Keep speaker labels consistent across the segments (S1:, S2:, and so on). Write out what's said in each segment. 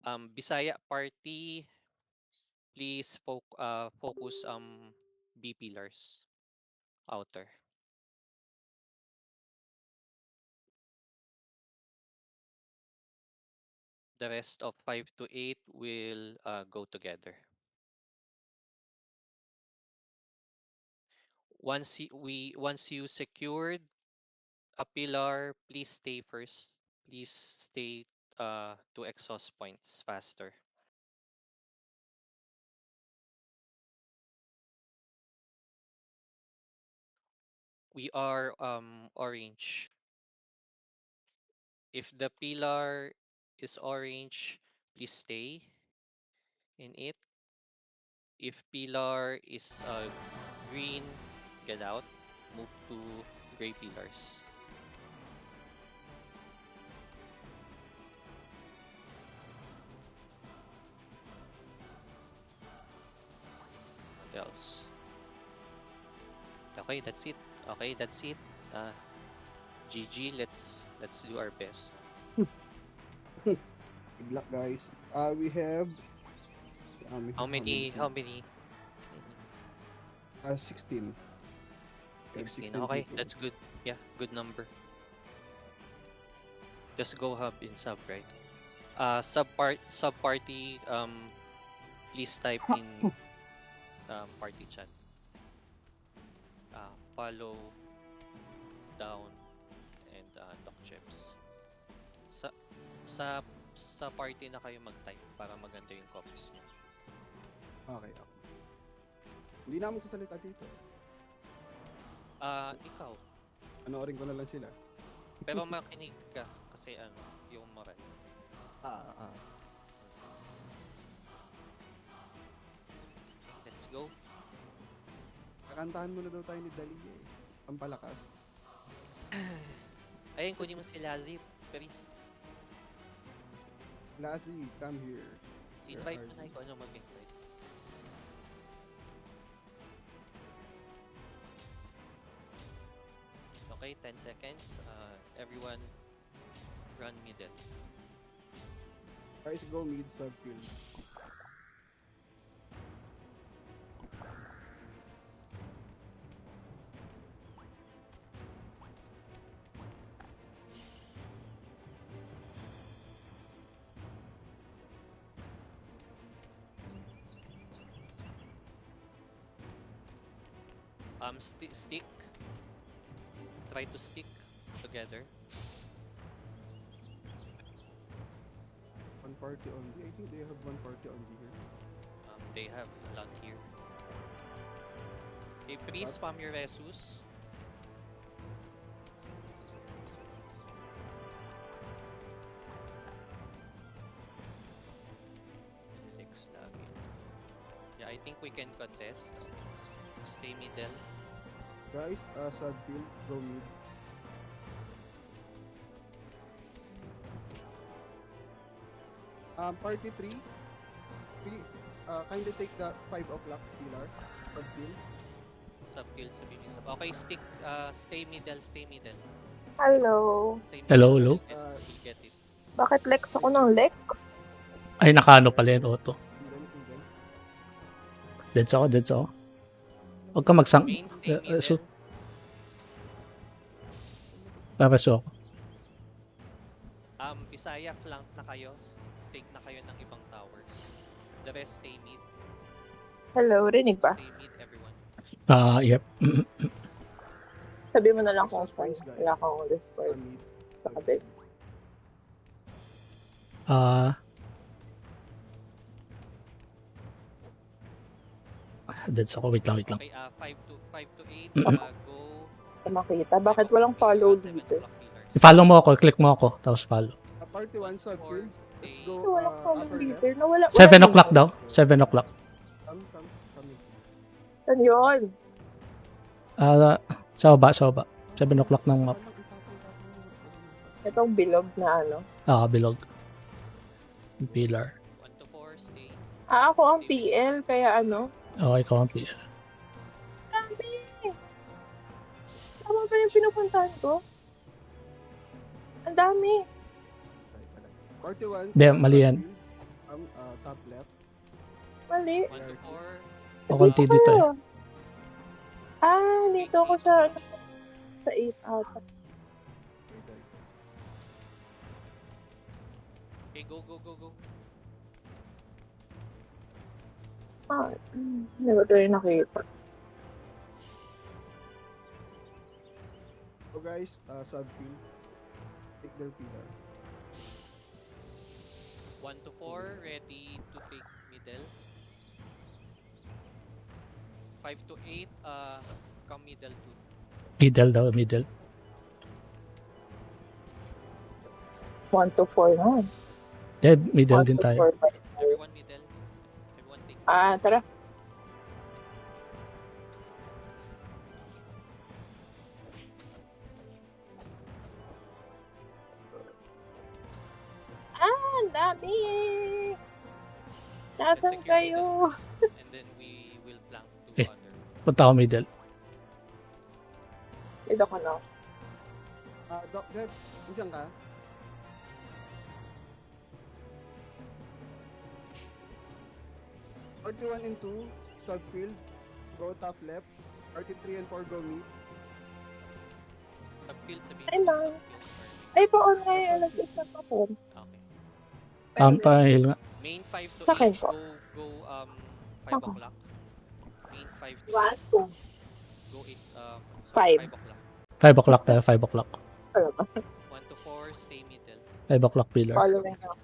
S1: Bisaya party, please focus B pillars outer. The rest of 5 to 8 will go together. Once you secured a pillar, please stay first. Please stay to exhaust points faster. We are orange. If the pillar is orange, please stay in it. If pillar is green, get out. Move to gray pillars. What else? Okay, that's it. Okay, that's it. Uh, GG. Let's do our best.
S2: Good luck, guys. We have we
S1: How
S2: have how many
S1: many?
S2: people?
S1: How many? Mhm.
S2: 16. We have
S1: 16.
S2: 16
S1: Okay,
S2: people.
S1: that's good. Yeah, good number. Just go hub in sub, right? Sub party. Please type in party chat. Follow down and talk chips. Sa sa sa party na kayo mag-type para maganda yung copies nyo.
S2: Okay, okay. Hindi na magsasalita dito.
S1: Ikaw.
S2: Panoorin ko na lang sila.
S1: Pero makinig ka kasi yung moral.
S2: Ah, ah.
S1: Let's go.
S2: Kakantahan muna daw tayo ni Dali eh. Pampalakas.
S1: Ayun, kunin mo si Lazzy. Please,
S2: Lassie, come here. Where
S1: invite
S2: are
S1: mo na
S2: you?
S1: ikaw ano mag-invite. Okay, 10 seconds. Everyone run middle.
S2: Guys, go mid subfield.
S1: Stick. Try to stick together.
S2: One party only. I think they have one party only here.
S1: They have a lot here. Okay, please
S2: What?
S1: spam your resus. Next lagi. Yeah, I think we can contest. Stay middle.
S2: Guys, subfield, go mid. Party 3. Kindly take the 5 o'clock pillar. Subfield.
S1: Subfield sabihin niyo sub. Okay, stick. Stay middle. Stay middle.
S3: Hello.
S1: Stay
S4: Hello,
S1: middle.
S4: hello.
S1: We'll get it.
S3: Bakit Lex ako ng Lex?
S4: Ay, nakaano pala yun, auto.
S2: Kill them.
S4: Deads ako. Huwag ka magsang...
S1: Main, stay middle.
S4: Papaso ako.
S1: Bisaya, flank na kayo. Take na kayo ng ibang towers. The rest, stay mid.
S3: Hello, rinig ba?
S1: Stay mid, everyone.
S4: Yep.
S3: Sabi mo na lang kung
S2: Exhaust
S3: saan.
S2: points, guys.
S3: Wala akong Discord
S2: Mid.
S3: sa kabit.
S4: Deads ako. Wait lang.
S1: Okay, 5 to 8. Go.
S3: Sa makita. Bakit walang follow
S1: 7
S3: dito?
S1: o'clock pillars.
S4: I-follow mo ako. Click mo ako. Tapos follow.
S2: Party 1 subfield. Let's go.
S3: Kasi walang follow
S2: Upper left.
S3: leader. Nawala.
S4: 7 o'clock daw. 7 o'clock.
S2: Come.
S3: Saan yun?
S4: Sa baba. 7 o'clock ng map.
S3: Itong bilog na ano.
S4: Bilog. Pillar.
S1: 1 to 4, stay.
S3: Ako ang PL. Kaya ano.
S4: Okay, ikaw ang pillar.
S3: Dami! Tama ba yung pinupuntahan ko? Ang dami.
S2: Party 1.
S4: Hindi, mali yan.
S2: Top left.
S3: Mali.
S1: 1 to 4.
S4: Pakunti dito eh.
S3: Kayo. Dito ako sa 8 ata.
S2: Okay, guys.
S1: Okay, go, go, go, go.
S3: Hindi ko ito yung nakita.
S2: So guys, subfield. Take their pillar.
S1: 1 to 4, ready to take middle. 5 to 8, come middle to.
S4: Middle daw, middle.
S3: 1 to 4 na.
S4: Yeah, middle
S3: 1
S4: din
S3: to
S4: tayo.
S3: 4 pa.
S1: Everyone middle. Everyone take.
S3: Tara. Ang dami!
S1: Let's
S3: Nasaan
S1: secure
S3: kayo?
S1: middle first, and then we will flank to
S4: Eh.
S1: other.
S4: Punta ako middle.
S3: Dito ka na.
S2: Doc Jeff, nandiyan ka? RT1 and 2, subfield. Go top left. RT3 and 4 go mid.
S1: Subfield sabihin
S3: Ay,
S1: mo
S3: lang.
S1: subfield.
S3: Ay, paon nga yung nag-isa pa po.
S1: Okay.
S4: Pahil nga.
S1: Main 5 to
S3: Sa akin
S1: 8,
S3: po.
S1: go 5
S3: Ako.
S1: o'clock. Main 5 to
S3: 1,
S1: 8,
S3: 2.
S1: go 8,
S3: Five.
S1: 5 o'clock.
S4: 5 o'clock tayo, 5 o'clock.
S3: Ano ba?
S1: 1 to 4, stay middle.
S4: 5 o'clock pillar.
S3: Following ako.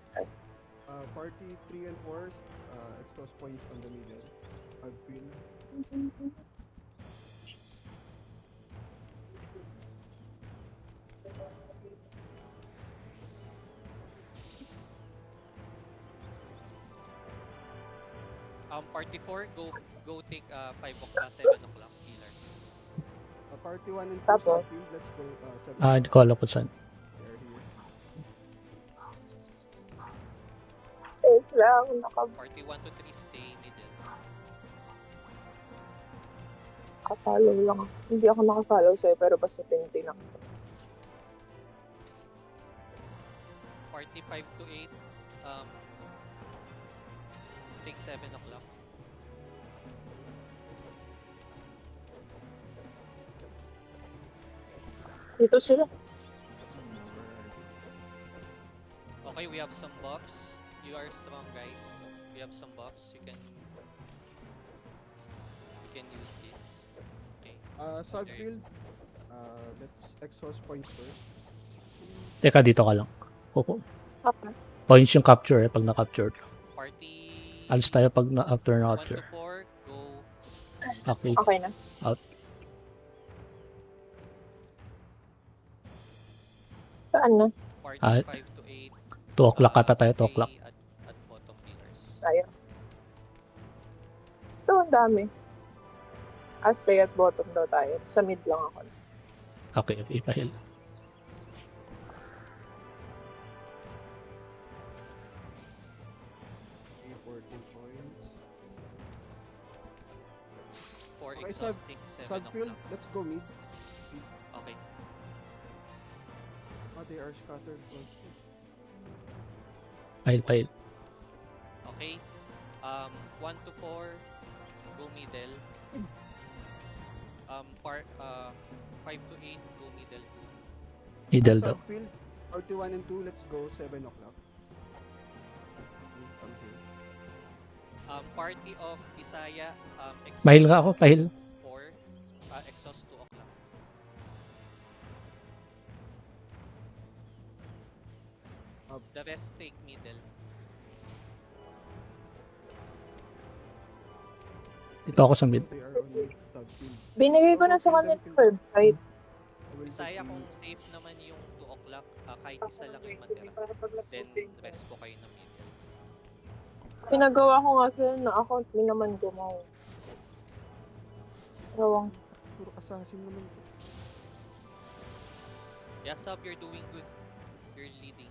S2: Party 3 and 4, exhaust points on the middle. Subfield.
S1: Party 4, go take 5 o'clock, 7 o'clock, healer.
S2: Party 1 and 2,
S3: Tapos?
S2: subfield. Let's go 7
S4: Hindi ko alam kung saan.
S2: They're here.
S3: Wait lang.
S1: Party 1 to 3, stay middle.
S3: Naka-follow lang ako. Hindi ako naka-follow sa'yo, pero basta tinitin ako.
S1: Party 5 to 8, take 7 o'clock.
S3: Dito sila.
S1: Okay, we have some buffs. You are strong, guys. We have some buffs. You can use this. Okay.
S2: Subfield. Let's exhaust points first.
S4: Teka, dito ka lang. Kuko.
S3: Okay.
S4: Points yung capture pag na-capture.
S1: Party
S4: Alis tayo pag after
S1: 1 to
S4: na-capture.
S1: 4, go.
S4: Okay.
S3: Okay na.
S4: Out.
S3: Saan na?
S1: Party
S4: Ah,
S1: 5 to 8.
S4: 2 o'clock ata tayo, 2
S1: stay
S4: o'clock.
S1: At bottom pillars.
S3: Tayo. Ito, ang dami. Stay at bottom daw tayo. Sa mid lang ako.
S4: Okay, ipahil.
S2: Okay, 14 points.
S1: 4
S2: Okay,
S1: exhaust, take 7
S2: Subfield,
S1: o'clock.
S2: let's go mid.
S1: Okay.
S2: They are scattered.
S4: Pahil.
S1: Okay. 1 to 4, go middle. 5 to 8, go middle too.
S4: Middle daw.
S2: Subfield, party 1 and 2, let's go 7 o'clock. Come here.
S1: Party of Bisaya, exhaust
S4: Pahil nga ako, pahil.
S1: 4, exhaust 2 o'clock. The rest take middle.
S4: Dito ako sa mid.
S2: They are on mid subfield.
S3: Binigay ko na sa kanila yung website.
S2: I will
S1: Bisaya
S2: take
S1: kung
S2: mid.
S1: safe naman yung 2 o'clock, kahit isa lang yung matira. Then rest po kayo ng middle.
S3: Pinagawa ko nga sila na account. Hindi naman gumawa. Rawang.
S2: Puro assassin naman to.
S1: Yeah, sub, you're doing good. You're leading.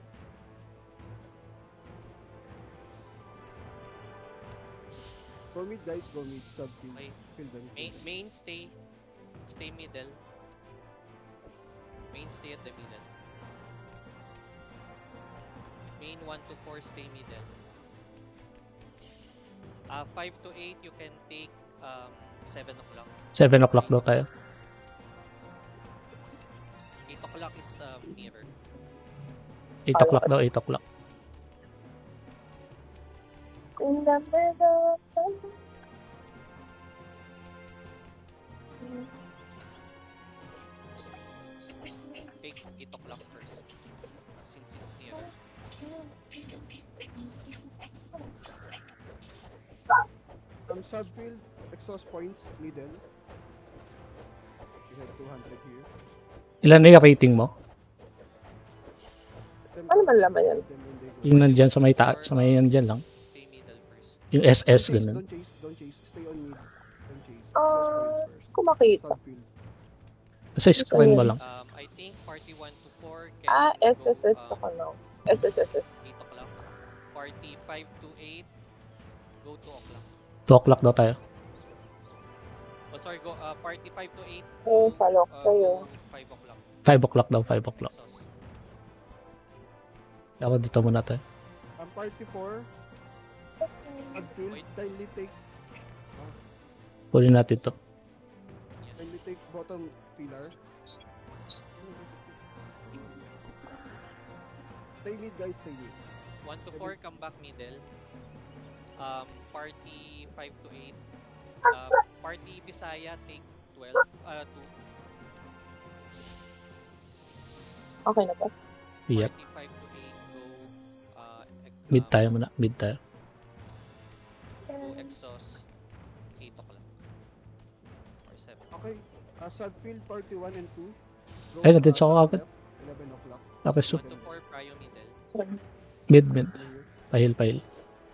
S2: Go mid guys, go mid subfield.
S1: Okay.
S2: Kill them.
S1: Main stay middle. Main stay at the middle. Main 1 to 4 stay middle. 5 to 8, you can take 7 o'clock.
S4: 7 o'clock daw tayo.
S1: 8 o'clock is mirror.
S4: 8 o'clock daw, 8 o'clock.
S3: In the middle.
S1: Take 8 o'clock first. Since it's mirror.
S2: Subfield, exhaust points, middle. We have 200 here.
S4: Ilan na yung rating mo?
S2: Let them
S3: Ano
S2: go.
S3: man laman yan?
S2: Let them when they go.
S4: Yung nandyan sa may sa may nandyan lang.
S1: Stay middle first.
S4: Yung SS,
S2: Don't
S4: ganun.
S2: chase, don't chase. Stay on mid. Don't chase. Exhaust
S3: Ah,
S2: points first.
S3: kung makita.
S2: Subfield.
S4: Sa screen mo lang.
S1: I think party 1 to 4 can
S3: Ah,
S1: go,
S3: SSS ako no. SSSS.
S1: 8 o'clock. Party 5 to 8, go 2 o'clock.
S4: 2 o'clock daw tayo.
S1: Oh, sorry, go party 5 to 8,
S3: Eh, follow ko kayo.
S1: go 5 o'clock.
S4: 5 o'clock daw, 5 o'clock.
S1: Exhaust.
S4: Ako dito muna tayo.
S2: Party 4, subfield,
S1: Wait.
S2: kindly take,
S4: Kunin natin to.
S1: Yes.
S2: kindly take bottom pillar. Stay mid guys, stay mid.
S1: 1 to 4, come back middle. Party 5 to 8. Party Bisaya, take 2.
S3: Okay na ba?
S4: Yep.
S1: Party 5 to 8, go
S4: Mid tayo muna. Mid tayo.
S1: go exhaust 8 o'clock. Or 7.
S2: Okay, subfield, party 1 and 2. Go,
S4: Ay, nandun sa ako agad.
S2: left, 11 o'clock.
S4: Okay, so
S1: 1 to 4, prio middle.
S4: mid, mid.
S2: Clear.
S4: Pahil, pahil.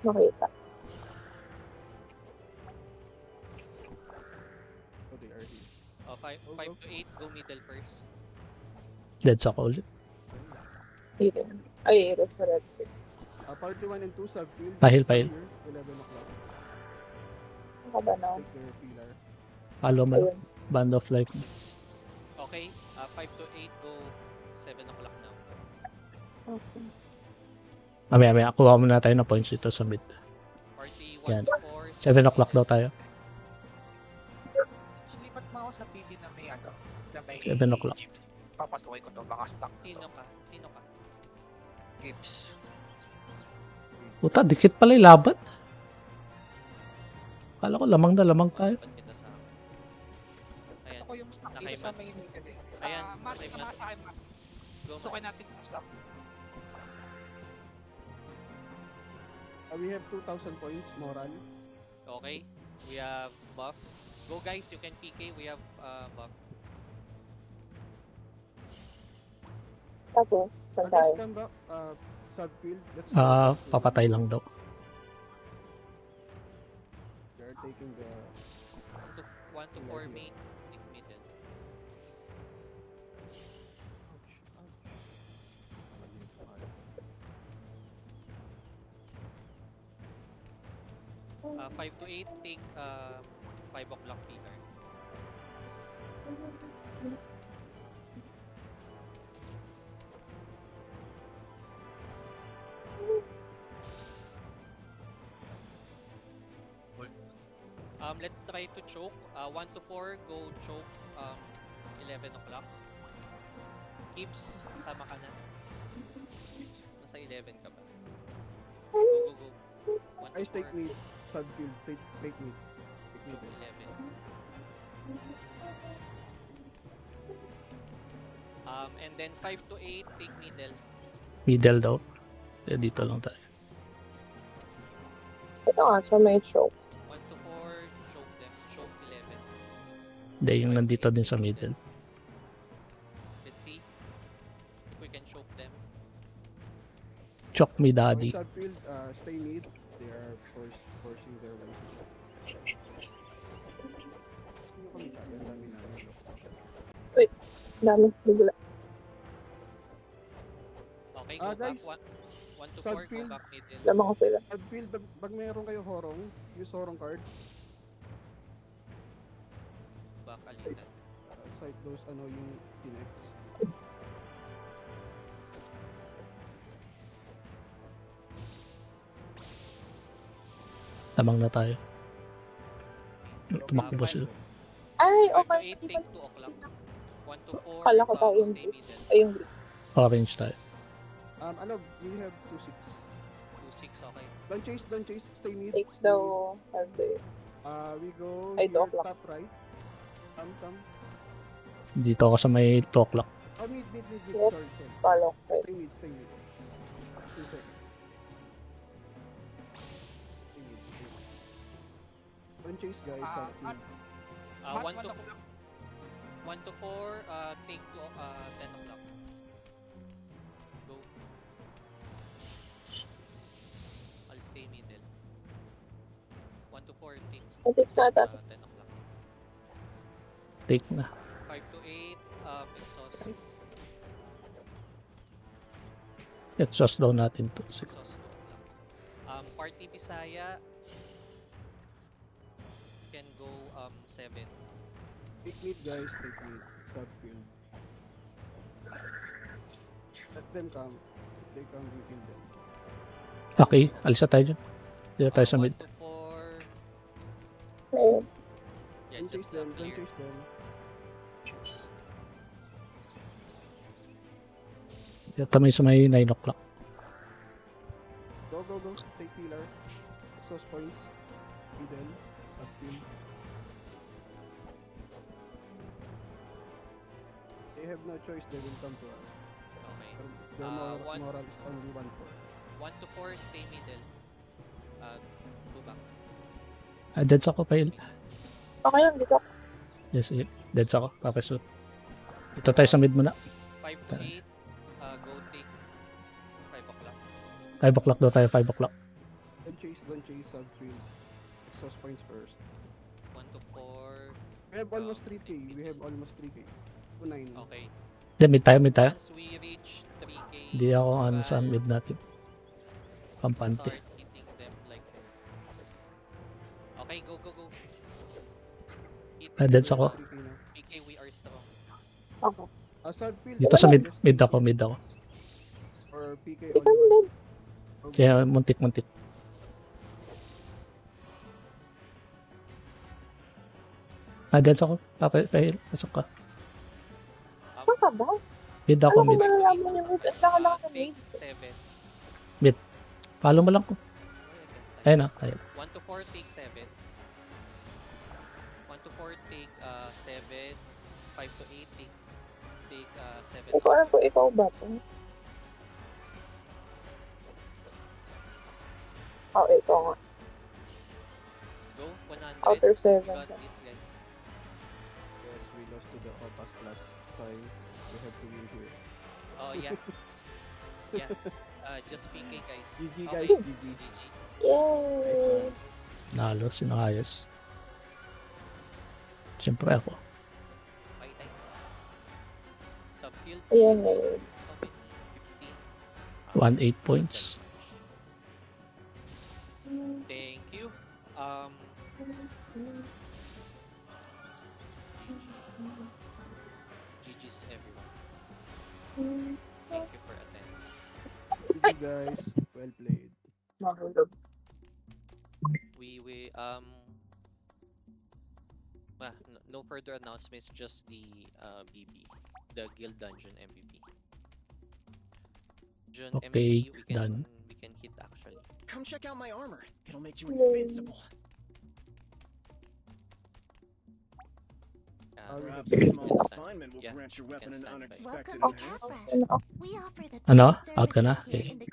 S3: Makita.
S2: Oh, they are here.
S1: 5 to 8, go middle first.
S4: Dead sa ako ulit.
S3: Even. Ay, referred.
S2: Party 1 and 2, subfield.
S4: Pahil, pahil.
S2: Here, 11 o'clock.
S3: Ano ba na?
S2: Take their pillar.
S4: Follow mo lang.
S3: Ayun.
S4: Band of life.
S1: Okay, 5 to 8, go 7 o'clock now.
S3: Okay.
S4: Mamaya, kuha muna tayo ng points dito sa mid.
S1: Party 1
S4: Yan.
S1: to 4.
S4: 7 o'clock daw tayo.
S5: Silipat mo ako sa PD na may ano, na may
S4: 7 o'clock.
S5: jeep. Papasukin ko to, baka stuck
S1: Sino ka? Sino ka?
S5: Gibbs.
S4: Puta, dikit pala yung laban. Kala ko lamang na lamang tayo.
S1: Ba't kita sa akin? Ayan.
S5: Gusto ko yung stuck dito
S1: Nakaiman.
S5: sa may middle eh.
S1: Ayan,
S5: Mark,
S1: nakaiman.
S5: sama sa akin, Mark.
S1: Go,
S5: Gustukin natin yung stuck.
S2: We have 2,000 points, moral.
S1: Okay, we have buff. Go guys, you can PK, we have buff.
S3: Tapos, saan tayo?
S2: Others come back, subfield. Let's go.
S4: Papatay lang daw.
S2: They are taking the...
S1: 1 to 4 main, take middle.
S3: Oh.
S1: 5 to 8, take 5 o'clock pillar. Let's try to choke. 1 to 4, go choke 11 o'clock. Keeps, sama ka na. Nasa 11 ka ba? Go, go, go. 1 to
S2: Guys, take
S1: 4,
S2: mid. Subfield, take mid. Take mid.
S1: choke 11. And then 5 to 8, take middle.
S4: Middle daw. Dito lang tayo.
S3: Ito nga, sa may choke.
S1: 1 to 4, choke them. Choke 11.
S4: Hindi, yung nandito din sa middle.
S1: Let's see if we can choke them.
S4: Chok me
S2: Okay,
S4: daddy.
S2: subfield, stay mid. They are forcing their way. Sino kami tayo? Ang dami namin.
S3: Dami, bigla.
S1: Okay, go back.
S2: guys,
S1: 1 to 4, go
S2: subfield.
S1: back middle.
S3: Lamang ko sila.
S2: Subfield, pag meron kayo horong, use horong card.
S1: Back alitan.
S2: Cite those, yung connects.
S4: Lamang na tayo.
S2: Okay,
S4: Tumakbo
S2: then.
S4: sila.
S3: Ay,
S1: 5 to
S3: okay.
S1: 8, take 2 o'clock. 1 to 4,
S3: Kala ko tayo yung
S1: stay
S3: blue.
S1: middle.
S3: Ay, yung blue.
S4: Orange tayo.
S2: Ano, we have 2-6.
S1: 2-6, okay.
S2: Don't chase, stay mid.
S3: Take
S2: stay
S3: the
S2: mid.
S3: hardware.
S2: We go
S3: Ay, 2
S2: here,
S3: o'clock.
S2: top right. Come.
S4: Dito ako sa may 2 o'clock.
S2: Oh, mid.
S3: Yep.
S2: Sorry.
S3: Follow. Okay.
S2: Stay mid. 2 seconds. Stay mid. Don't chase, guys.
S5: Ah,
S2: Mid.
S1: 1 to 1 to 4, take 2, 10 o'clock. Go. I'll stay middle. 1 to 4, take
S3: I think na
S1: 10 o'clock.
S4: Take na.
S1: 5 to 8, exhaust.
S4: Exhaust daw natin to. Sige.
S1: Exhaust 2 o'clock. Party Bisaya can go 7.
S2: Take mid, guys. Take mid. Subfield. Let them come. If they come, we kill them.
S4: Okay, alis na tayo dyan. Dito tayo sa
S1: 1
S4: mid.
S1: to 4.
S3: Ayun.
S1: Yeah,
S2: Don't
S1: just
S2: chase them.
S1: clear.
S4: Dito tayo sa may 9 o'clock.
S2: Go. Take pillar. Exhaust points. Middle. Subfield. They have no choice. They will come to us.
S1: Okay.
S2: Their
S1: one-
S2: moral is only 1-4.
S1: 1 to 4, stay middle. Go back.
S4: Deads ako, Pail.
S3: Okay lang dito.
S4: Yes, yeah. Deads ako. Pakisunod. Dito tayo sa mid muna.
S1: 5 to 8, go take 5 o'clock.
S4: 5 o'clock daw tayo, 5 o'clock.
S2: Don't chase subfield. Exhaust points first.
S1: 1 to 4,
S2: We have almost 3k. 2-9.
S1: okay.
S4: Then mid tayo.
S1: Once we reach 3k,
S4: Hindi ako ano sa
S1: I'll
S4: mid natin. Pampante.
S1: start hitting them like okay, go. Hit
S4: Deads ako.
S2: 3k na.
S1: PK, we are strong.
S3: Okay.
S2: Subfield.
S4: Dito sa mid.
S2: just
S4: Mid
S2: take
S4: ako.
S2: Or PK
S3: Ikaw
S2: only
S3: din.
S2: one.
S4: Kaya muntik. Deads ako. Pail. Pasok ka.
S3: Saan ka ba?
S4: Mid ako,
S3: Ano
S4: mid.
S3: kung malalaman yung mid? Ang saka lang ka
S1: Take
S3: mid.
S1: 7.
S4: Follow mo lang ko. Ayun na. Ayun.
S1: 1 to 4, take 7. 1 to 4, take 7. 5 to 8, take 7.
S3: Ikaw alam ko, ikaw ba ito? Oh, ikaw nga.
S1: Go, 100.
S3: Outer
S1: We
S3: 7.
S1: got this, guys.
S2: Yes, we lost to the Copas last time. We have to win here.
S1: Oh, yeah. Yeah. Just PK, guys.
S2: GG,
S1: Okay.
S2: guys. GG.
S1: GG.
S3: Yay!
S4: Nalo. Sino ayos? Siyempre ako.
S1: Okay, thanks. Subfield.
S3: Ayan,
S1: how
S3: eh.
S1: many? 15.
S4: 1-8 points.
S1: Thank you. GG's everyone. Thank you for attending.
S2: GG, guys. Well played.
S3: Mahulog.
S1: We no further announcements, just the BB, the Guild Dungeon MVP.
S4: Okay,
S1: MVP,
S4: done.
S1: we can hit actually.
S6: Come check out my armor. It'll make you
S3: Yay.
S6: invincible.
S2: we
S6: Perhaps
S2: have
S6: a
S2: to
S6: small
S1: stand.
S6: refinement will
S1: Yeah,
S6: grant your
S1: we can
S6: weapon an
S1: stand by.
S6: unexpected
S7: Welcome to
S6: enhancement.
S7: Casrash. We offer the
S4: Ano?
S7: best
S4: Out ka na?
S7: services here
S4: Okay.
S7: in the